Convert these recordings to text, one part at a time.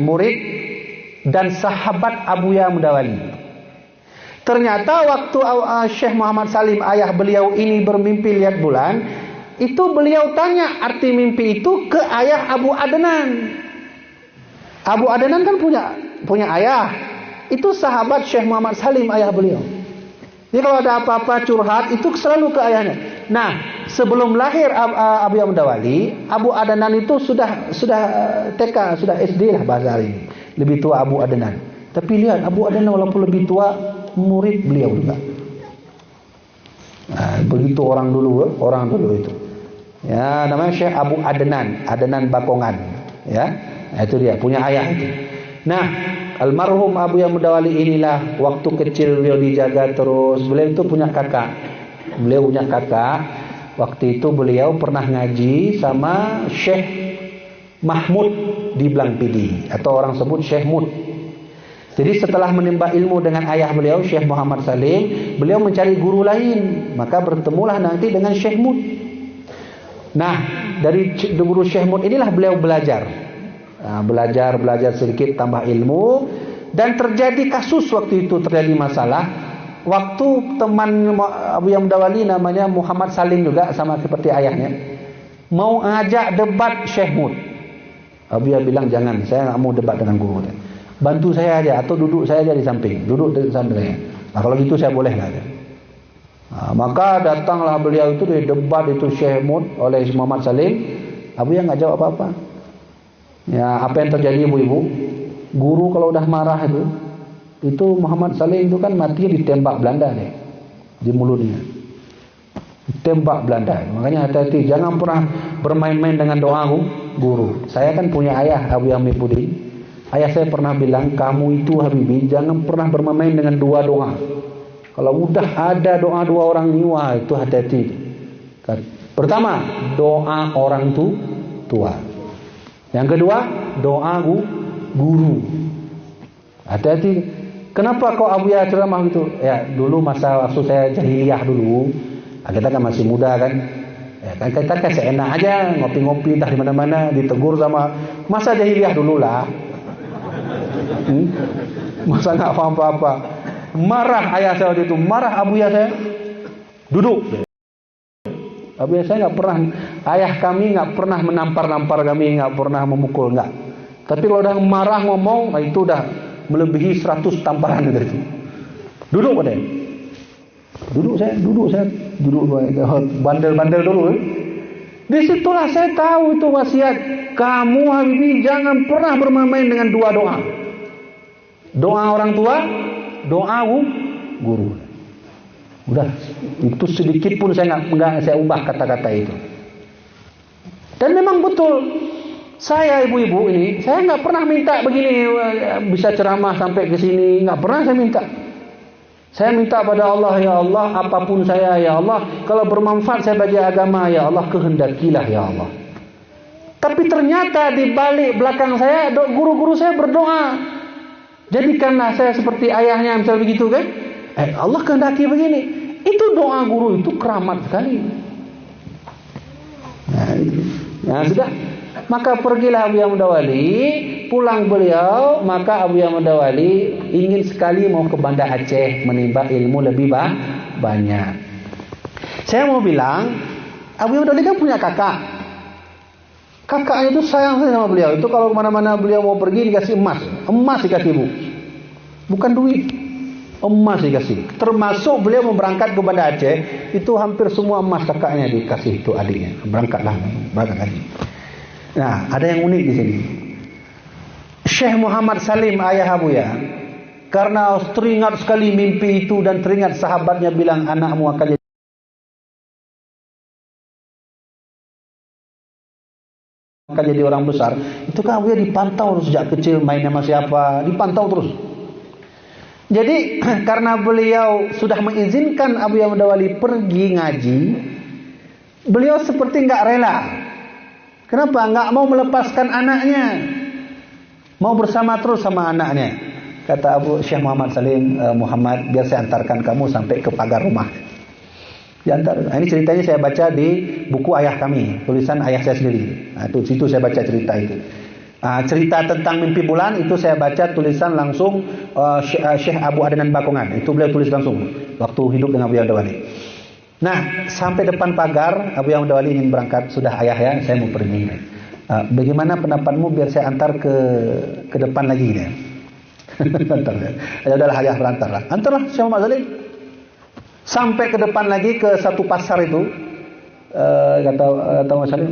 murid dan sahabat Abuya Mudawali. Ternyata waktu Syekh Muhammad Salim, ayah beliau ini bermimpi lihat bulan, itu beliau tanya arti mimpi itu ke ayah Abu Adnan. Abu Adnan kan punya ayah. Itu sahabat Syekh Muhammad Salim, ayah beliau. Jadi kalau ada apa-apa curhat itu selalu ke ayahnya. Nah, sebelum lahir Abuya Mudawali, Abu Adnan itu sudah TK, sudah SD lah bahasa ini. Lebih tua Abu Adnan. Tapi lihat Abu Adnan walaupun lebih tua, murid beliau juga. Nah, begitu orang dulu itu. Ya, namanya Syekh Abu Adnan Bakongan. Ya, nah, itu dia punya ayah itu. Nah, almarhum Abuya Mudawali inilah waktu kecil beliau dijaga terus. Beliau itu punya kakak. Waktu itu beliau pernah ngaji sama Syekh Mahmud di Blangpidi, atau orang sebut Syekh Mud. Jadi setelah menimba ilmu dengan ayah beliau Syekh Muhammad Salim, beliau mencari guru lain, maka bertemulah nanti dengan Syekh Mud. Nah, dari guru Syekh Mud inilah beliau belajar sedikit, tambah ilmu. Dan terjadi kasus waktu itu, terjadi masalah waktu teman Abuya Mudawali namanya Muhammad Salim juga, sama seperti ayahnya, mau ngajak debat Syekh Mud. Abuya bilang jangan, saya nggak mau debat dengan guru. Bantu saya aja, atau duduk saya aja di samping saya. Nah, kalau gitu saya boleh lah. Nah, maka datanglah beliau itu di debat itu Syekh Mud oleh Muhammad Salim. Abuya nggak jawab apa-apa. Ya, apa yang terjadi ibu-ibu? Guru kalau udah marah itu Muhammad Salim itu kan matinya ditembak Belanda deh di mulutnya. Ditembak Belanda. Makanya hati-hati, jangan pernah bermain-main dengan doa guru. Saya kan punya ayah Abuya Mipudi. Ayah saya pernah bilang, kamu itu Habibi jangan pernah bermain dengan dua doa. Kalau udah ada doa dua orang ini, wah itu hati-hati. Pertama, doa orang tua. Yang kedua, doa guru. Hati-hati. Kenapa kok Abuya ceramah gitu? Ya, dulu masa waktu saya jahiliyah dulu, kita kan masih muda kan. Ya, kan kita kan seenak aja ngopi-ngopi entah di mana-mana, ditegur sama masa jahiliyah dulu lah. Masa nggak paham apa-apa. Marah ayah saya waktu itu, marah Abuya saya. Duduk. Abuya saya nggak pernah, ayah kami nggak pernah menampar kami, nggak pernah memukul, nggak. Tapi kalau udah marah ngomong, itu udah melebihi 100 tamparan itu. Duduk pada. Duduk saya bandel-bandel dulu. Disitulah saya tahu itu wasiat. Kamu Habibi jangan pernah bermain dengan dua doa. Doa orang tua, doa guru. Udah, itu sedikit pun saya nggak saya ubah kata-kata itu. Dan memang betul, saya ibu-ibu ini, saya nggak pernah minta begini bisa ceramah sampai ke sini, nggak pernah saya minta. Saya minta pada Allah, ya Allah, apapun saya, ya Allah, kalau bermanfaat saya bagi agama, ya Allah, kehendakilah, ya Allah. Tapi ternyata di balik belakang saya, guru-guru saya berdoa. Jadikanlah saya seperti ayahnya, misal begitu kan? Allah kehendaki begini. Itu doa guru itu keramat sekali. Nah, sudah. Maka pergilah Abuya Mudawali, pulang beliau, maka Abuya Mudawali ingin sekali mau ke Banda Aceh menimba ilmu lebih banyak. Saya mau bilang, Abuya Mudawali kan punya kakak. Kakaknya itu sayang sama beliau. Itu kalau kemana-mana beliau mau pergi dikasih emas dikasih ibu. Bukan duit, emas dikasih. Termasuk beliau mau berangkat ke Banda Aceh, itu hampir semua emas kakaknya dikasih itu adiknya. Berangkat haji. Nah, ada yang unik di sini. Syekh Muhammad Salim ayah Abuya, karena teringat sekali mimpi itu dan teringat sahabatnya bilang anakmu akan jadi orang besar. Itu kan Abuya dipantau sejak kecil, main sama siapa, dipantau terus. Jadi karena beliau sudah mengizinkan Abuya Mudawali pergi ngaji, beliau seperti nggak rela. Kenapa? Nggak mau melepaskan anaknya, mau bersama terus sama anaknya. Kata Abu Syekh Muhammad Salim, Muhammad, biar saya antarkan kamu sampai ke pagar rumah. Diantar. Nah, ini ceritanya saya baca di buku ayah kami, tulisan ayah saya sendiri. Nah, itu situ saya baca cerita itu. Cerita tentang mimpi bulan itu saya baca tulisan langsung Syekh Abu Adnan Bakongan. Itu beliau tulis langsung waktu hidup dengan Abu Yamdawali. Nah, sampai depan pagar Abu Yamdawali ingin berangkat. Sudah ayah ya, saya mau pergi. Bagaimana pendapatmu biar saya antar ke depan lagi ya? Antar ya. Ya udahlah ayah berantar lah. Antarlah Syekh Muhammad Salim. Sampai ke depan lagi ke satu pasar itu. Kata Mas Salim,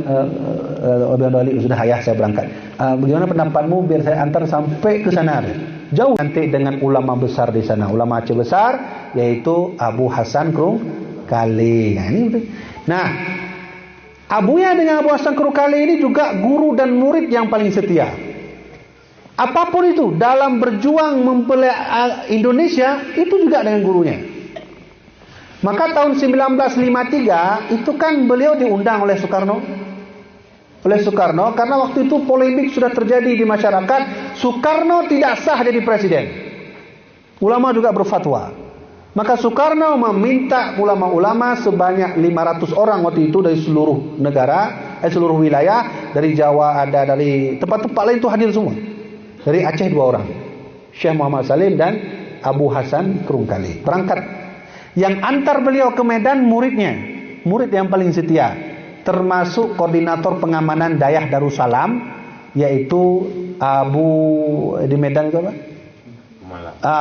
Abu Yamdawali, sudah ayah saya berangkat. Bagaimana pendapatmu biar saya antar sampai ke sana? Jauh nanti dengan ulama besar di sana, ulama Aceh besar, yaitu Abu Hasan Krungkali. Nah, Abuya dengan Abu Hasan Krungkali ini juga guru dan murid yang paling setia. Apapun itu, dalam berjuang membela Indonesia, itu juga dengan gurunya. Maka tahun 1953 itu kan beliau diundang oleh Soekarno. Karena waktu itu polemik sudah terjadi di masyarakat, Soekarno tidak sah jadi presiden. Ulama juga berfatwa. Maka Soekarno meminta ulama-ulama sebanyak 500 orang waktu itu dari seluruh negara, seluruh wilayah, dari Jawa ada, dari tempat-tempat lain itu hadir semua. Dari Aceh 2 orang, Syekh Muhammad Salim dan Abu Hasan Krungkali. Berangkat. Yang antar beliau ke Medan muridnya, murid yang paling setia, termasuk koordinator pengamanan Dayah Darussalam, yaitu di Medan itu apa?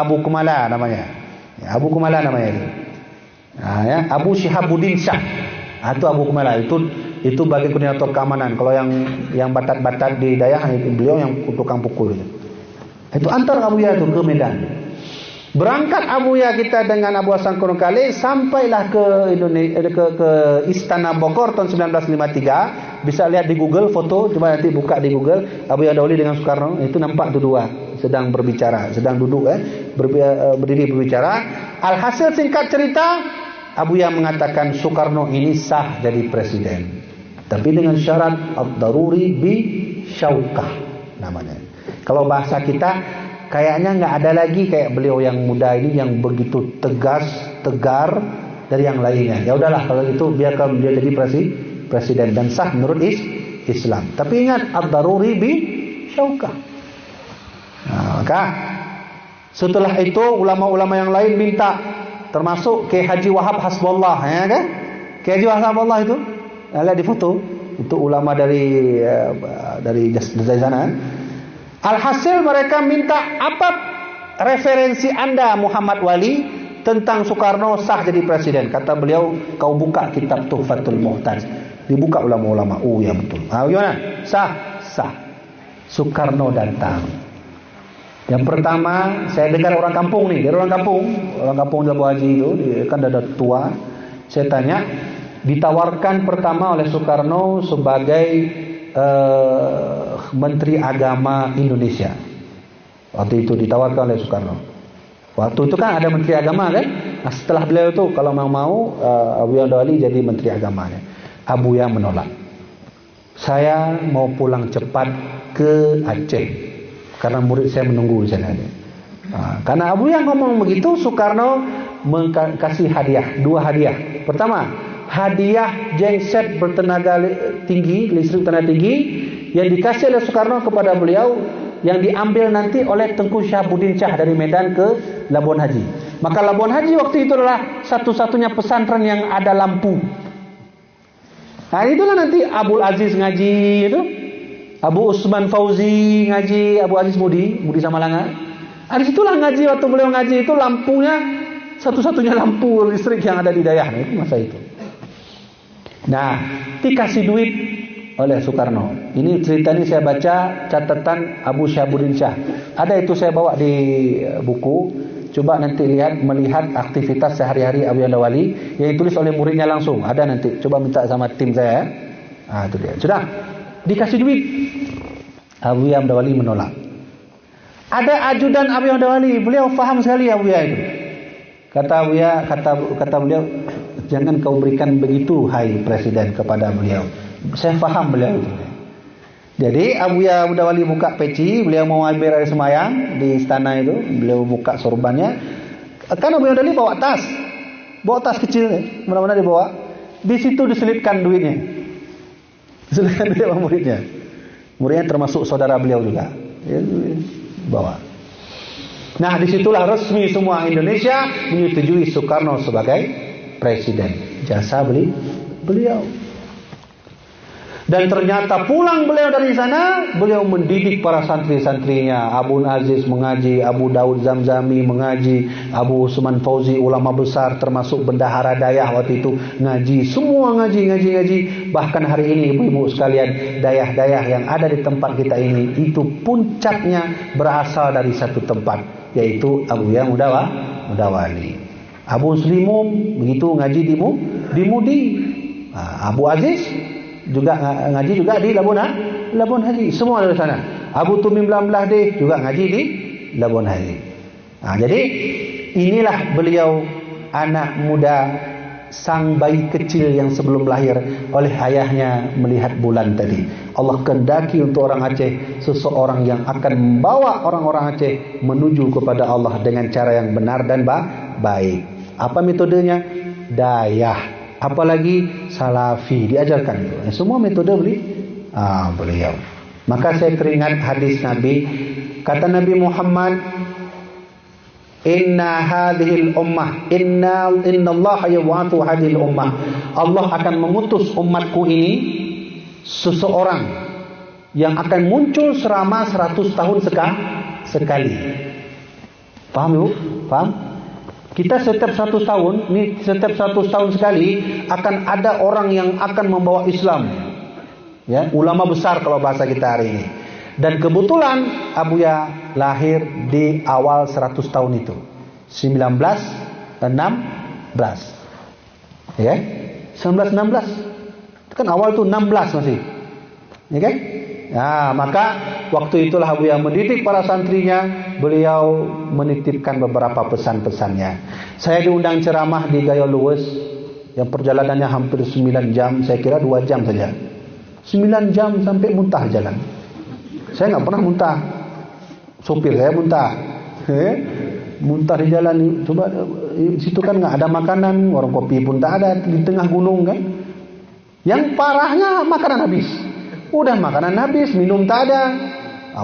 Abu Kumala namanya. Ya, Abu Kumala namanya itu. Ya, Abu Syihabuddin Shah. Itu Abu Kumala, itu bagian koordinator keamanan. Kalau yang batat-batat di Dayah, beliau yang tukang pukul itu. Itu antar Abuya itu ke Medan. Berangkat Abuya kita dengan Abu Hasan Krungkali, sampailah ke Indonesia, ke Istana Bogor tahun 1953. Bisa lihat di Google foto, coba nanti buka di Google Abu Yamdawali dengan Soekarno, itu nampak tuh dua sedang berbicara, sedang duduk berdiri berbicara. Alhasil singkat cerita, Abuya mengatakan Soekarno ini sah jadi presiden, tapi dengan syarat ad-daruri bi syaukah namanya. Kalau bahasa kita kayaknya nggak ada lagi kayak beliau yang muda ini yang begitu tegas, tegar dari yang lainnya. Ya udahlah kalau itu biarkan dia jadi presiden dan sah menurut Islam. Tapi ingat ad-daruri bi syaukah. Nah, maka setelah itu ulama-ulama yang lain minta, termasuk Kiai Haji Wahab Hasbullah, ya kan? Kiai Haji Wahab Hasbullah itu, lihat di foto, itu ulama dari sana. Alhasil mereka minta, apa referensi Anda Muhammad Wali tentang Soekarno sah jadi presiden? Kata beliau, kau buka kitab Tuhfatul Muhtaj. Dibuka ulama-ulama. Oh ya betul. Gimana? Sah. Soekarno datang. Yang pertama, saya dengar orang kampung nih, dari orang kampung Labu Haji itu, kan ada tua. Saya tanya, ditawarkan pertama oleh Soekarno sebagai Menteri Agama Indonesia. Waktu itu ditawarkan oleh Soekarno. Waktu itu kan ada Menteri Agama kan. Nah, setelah beliau itu kalau mau Abu Yamdawali jadi Menteri Agamanya. Abuya menolak. Saya mau pulang cepat ke Aceh karena murid saya menunggu di sana. Karena Abuya ngomong begitu, Soekarno kasih hadiah, 2 hadiah. Pertama, hadiah genset bertenaga tinggi, listrik tenaga tinggi yang dikasih oleh Soekarno kepada beliau, yang diambil nanti oleh Tengku Syihabuddin Shah dari Medan ke Labuan Haji. Maka Labuan Haji waktu itu adalah satu-satunya pesantren yang ada lampu. Nah itulah nanti Abdul Aziz ngaji itu, Abu Usman Fauzi ngaji, Abu Aziz Mudi Samalanga. Di situlah ngaji, waktu beliau ngaji itu lampunya satu-satunya lampu listrik yang ada di Dayah itu masa itu. Nah, dikasih duit oleh Soekarno. Ini cerita ini saya baca catatan Abu Syihabuddin Shah. Ada itu saya bawa di buku. Coba nanti melihat aktivitas sehari-hari Abu Yamdawali yang ditulis oleh muridnya langsung. Ada nanti. Coba minta sama tim saya. Itu dia. Sudah dikasih duit. Abu Yamdawali menolak. Ada ajudan Abu Yamdawali, beliau faham sekali Abuya itu. Kata Abuya, kata beliau, jangan kau berikan begitu hai presiden kepada beliau. Saya faham beliau itu. Jadi Abuya Yamdawali buka peci, beliau mau ambil air semayang di istana itu, beliau buka sorbannya. Kan Abu Yamdawali bawa tas kecil, mana-mana dibawa. Di situ diselipkan duitnya, diselipkan duit sama muridnya. Muridnya termasuk saudara beliau juga. Ya, bawa. Nah, disitulah resmi semua Indonesia menyetujui Soekarno sebagai presiden. Jasa beliau. Dan ternyata pulang beliau dari sana, beliau mendidik para santri-santrinya. Abu Aziz mengaji, Abu Daud Zamzami mengaji, Abu Usman Fauzi ulama besar termasuk bendahara Dayah waktu itu ngaji. Semua ngaji. Bahkan hari ini ibu-ibu sekalian, Dayah-Dayah yang ada di tempat kita ini, itu puncaknya berasal dari satu tempat, yaitu Abu Ya Mudawali. Abu Slimum begitu ngaji di Mudi. Abu Aziz juga ngaji juga di Labun Haji. Semua dari sana. Abu Tumim Lamlah deh juga ngaji di Labun Haji. Jadi inilah beliau, anak muda, sang bayi kecil yang sebelum lahir oleh ayahnya melihat bulan tadi. Allah kehendaki untuk orang Aceh seseorang yang akan membawa orang-orang Aceh menuju kepada Allah dengan cara yang benar dan baik. Apa metodenya? Dayah. Apalagi salafi diajarkan. Semua metode beliau. Maka saya teringat hadis Nabi. Kata Nabi Muhammad, Inna hadhil ummah Inna Allah yawatu hadhil ummah. Allah akan mengutus umatku ini seseorang yang akan muncul selama 100 tahun sekali. Paham Ibu? Paham? Kita setiap 100 tahun, setiap 100 tahun sekali akan ada orang yang akan membawa Islam. Ya, ulama besar kalau bahasa kita hari ini. Dan kebetulan Abuya lahir di awal 100 tahun itu. 1916. Ya. 1916. Itu kan awal itu 16 masih. Ya kan? Nah, maka waktu itulah Abuya mendidik para santrinya, beliau menitipkan beberapa pesan-pesannya. Saya diundang ceramah di Gayo Luwes yang perjalanannya hampir 9 jam, saya kira 2 jam saja. 9 jam sampai muntah jalan. Saya nggak pernah muntah. Sopir saya muntah. Muntah di jalan. Coba situ kan nggak ada makanan, warung kopi pun tak ada di tengah gunung kan. Yang parahnya makanan habis. Udah makanan habis, minum tak ada.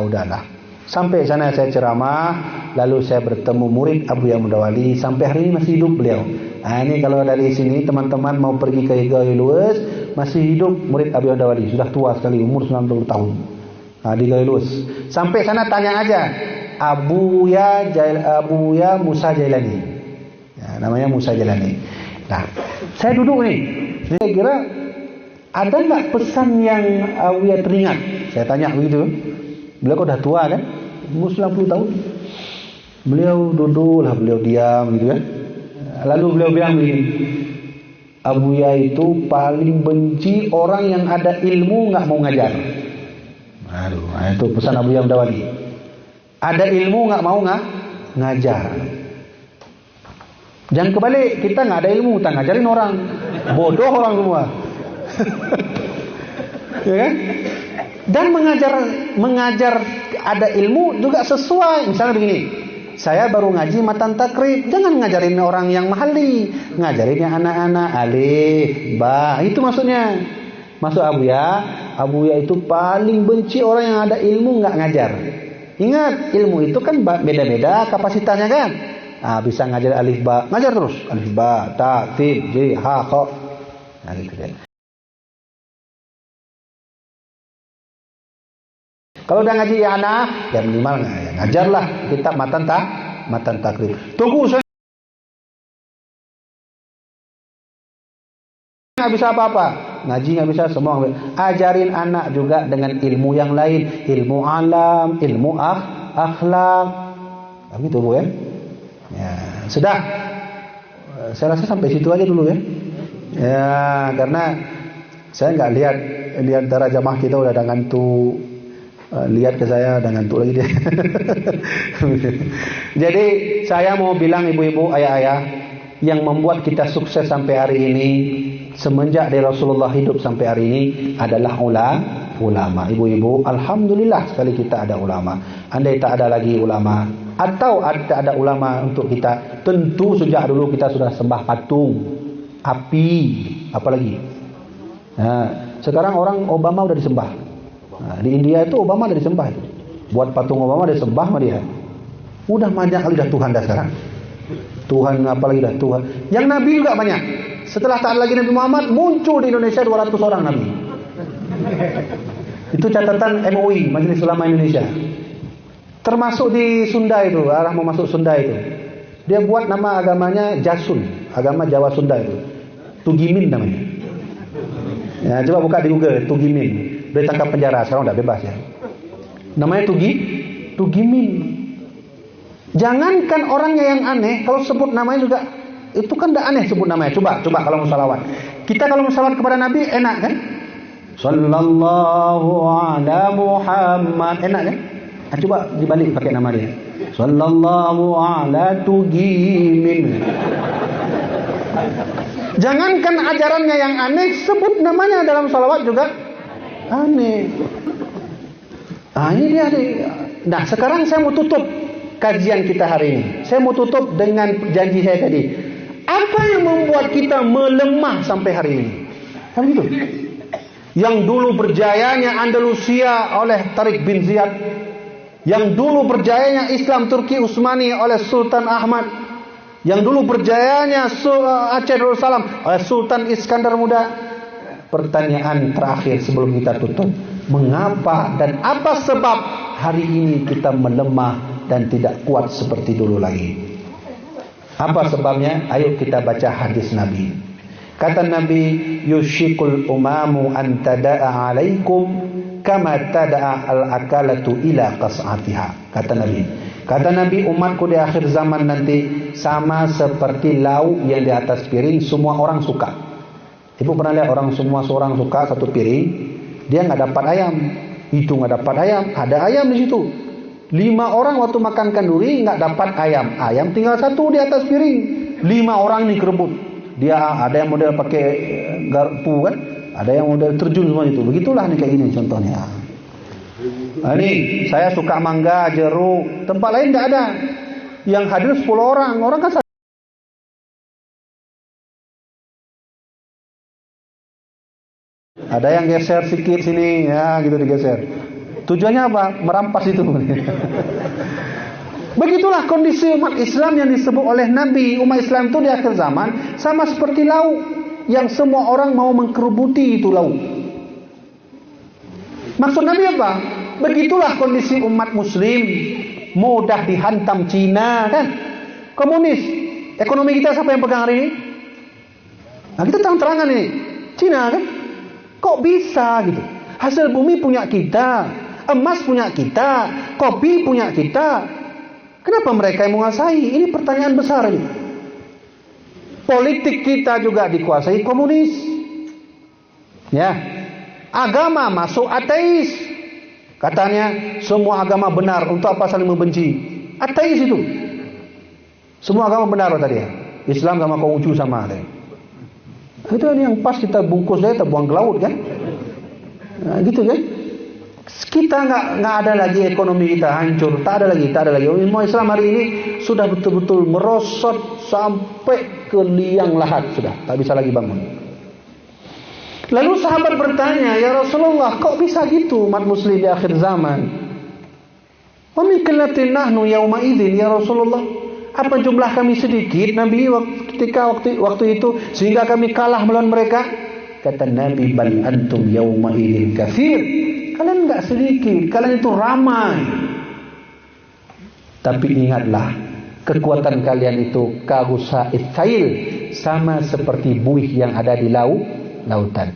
Udahlah. Sampai sana saya ceramah, lalu saya bertemu murid Abuya Mudawali, sampai hari ini masih hidup beliau. Ini kalau dari sini teman-teman mau pergi ke Gayo Luwes, masih hidup murid Abuya Mudawali, sudah tua sekali, umur 90 tahun. Di Gayo Luwes. Sampai sana tanya aja, Abuya Musa Jailani. Ya, namanya Musa Jailani. Nah, saya duduk nih. Saya kira ada nggak pesan yang Abuya teringat? Saya tanya begitu. Beliau udah tua kan, umur 90 tahun. Beliau duduk lah, beliau diam gitu kan. Lalu beliau bilang begini, Abuya itu paling benci orang yang ada ilmu nggak mau ngajar. Itu pesan Abuya Mudawali. Ada ilmu nggak mau ngajar. Jangan kebalik, kita nggak ada ilmu, kita ngajarin orang. Bodoh orang semua. Ya kan? Dan mengajar ada ilmu juga sesuai. Misalnya begini, saya baru ngaji matan takrib, jangan ngajarin orang yang mahali, ngajarin yang anak-anak alif, ba. Itu maksudnya. Maksud Abuya itu paling benci orang yang ada ilmu nggak ngajar. Ingat, ilmu itu kan beda-beda kapasitasnya kan. Bisa ngajar alif ba, ngajar terus alif ba, ta, tin, j, ha, kha. Gitu kan. Kalau udah ngaji ya anak, ya minimal ngajarlah kitab matan takrib. Tunggu, saya nggak bisa apa-apa, ngaji nggak bisa, semua ajarin anak juga dengan ilmu yang lain, ilmu alam, ilmu akhlak, begitu Bu ya. Sudah, saya rasa sampai situ aja dulu ya. Ya, karena saya nggak lihat di antara jamaah kita udah ada ngantuk. Lihat ke saya udah ngantuk lagi dia. Jadi saya mau bilang ibu-ibu, ayah-ayah, yang membuat kita sukses sampai hari ini, semenjak dari Rasulullah hidup sampai hari ini, adalah ulama. Ibu-ibu, alhamdulillah sekali kita ada ulama. Andai tak ada lagi ulama, atau ada ulama untuk kita, tentu sejak dulu kita sudah sembah patung, api, apalagi. Nah, sekarang orang Obama udah disembah. Nah, di India itu Obama ada disembah itu. Buat patung Obama ada disembah sama dia. Udah banyak kali dah Tuhan dah sekarang. Tuhan apalagi dah Tuhan. Yang Nabi juga banyak. Setelah tak ada lagi Nabi Muhammad, muncul di Indonesia 200 orang Nabi. Itu catatan MUI, Majelis Ulama Indonesia. Termasuk di Sunda itu, arah mau masuk Sunda itu. Dia buat nama agamanya Jasun, agama Jawa Sunda itu. Tugimin namanya. Ya, coba buka di Google, Tugimin. Dia tangkap penjara, sekarang udah bebas ya. Namanya Tugimin. Jangankan orangnya yang aneh, kalau sebut namanya juga itu kan dah aneh sebut namanya. Coba kalau mau salawat. Kita kalau mau salawat kepada Nabi enak kan? Sallallahu ala Muhammad, enak kan? Nah, coba dibalik pakai nama dia. Sallallahu ala Tugimin. Jangankan ajarannya yang aneh, sebut namanya dalam salawat juga aneh. Ah, ini dia. Nah, sekarang saya mau tutup kajian kita hari ini. Saya mau tutup dengan janji saya tadi. Apa yang membuat kita melemah sampai hari ini? Kan gitu. Yang dulu berjayanya Andalusia oleh Tariq bin Ziyad, yang dulu berjayanya Islam Turki Utsmani oleh Sultan Ahmad, yang dulu berjayanya Aceh Darussalam oleh Sultan Iskandar Muda. Pertanyaan terakhir sebelum kita tutup, mengapa dan apa sebab hari ini kita melemah dan tidak kuat seperti dulu lagi? Apa sebabnya? Ayo kita baca hadis Nabi. Kata Nabi, yushikul umamu an tada'a alaikum kama tada'a al-akalatu ila qas'atiha. Kata Nabi, umatku di akhir zaman nanti sama seperti lauk yang di atas piring, semua orang suka. Ibu pernah lihat seorang suka satu piring, dia nggak dapat ayam, itu nggak dapat ayam, ada ayam di situ. 5 orang waktu makan kenduri nggak dapat ayam tinggal satu di atas piring. 5 orang nih kerebut. Dia ada yang model pakai garpu kan, ada yang model terjun semua itu. Begitulah nih kayak gini contohnya. Nah, ini saya suka mangga, jeruk, tempat lain nggak ada. Yang hadir 10 orang kan. Ada yang geser sedikit sini, ya gitu digeser. Tujuannya apa? Merampas itu. Begitulah kondisi umat Islam yang disebut oleh Nabi. Umat Islam itu di akhir zaman sama seperti lauk yang semua orang mau mengkerubuti itu lauk. Maksud Nabi apa? Begitulah kondisi umat Muslim, mudah dihantam Cina kan, komunis. Ekonomi kita siapa yang pegang hari ini? Nah, kita terang-terangan ini, Cina kan. Kok bisa gitu? Hasil bumi punya kita, emas punya kita, kopi punya kita. Kenapa mereka yang menguasai? Ini pertanyaan besar ini. Politik kita juga dikuasai komunis. Ya. Agama masuk ateis. Katanya semua agama benar, untuk apa saling membenci? Ateis itu. Semua agama benar tadi ya. Islam sama Konghucu sama tadi. Itu yang pas kita bungkus dia, kita buang ke laut kan? Nah, gitu kan? Kita nggak ada lagi ekonomi kita hancur, tak ada lagi. Umat Islam hari ini sudah betul-betul merosot sampai ke liang lahat sudah, tak bisa lagi bangun. Lalu sahabat bertanya, ya Rasulullah, kok bisa gitu umat Muslim di akhir zaman? Wa min qillatin nahnu yauma idzin ya Rasulullah. Apa jumlah kami sedikit Nabi ketika waktu itu sehingga kami kalah melawan mereka? Kata Nabi, bal antum yauma idzin katsir. Kalian enggak sedikit, kalian itu ramai. Tapi ingatlah, kekuatan kalian itu kagusa itsail, sama seperti buih yang ada di lautan.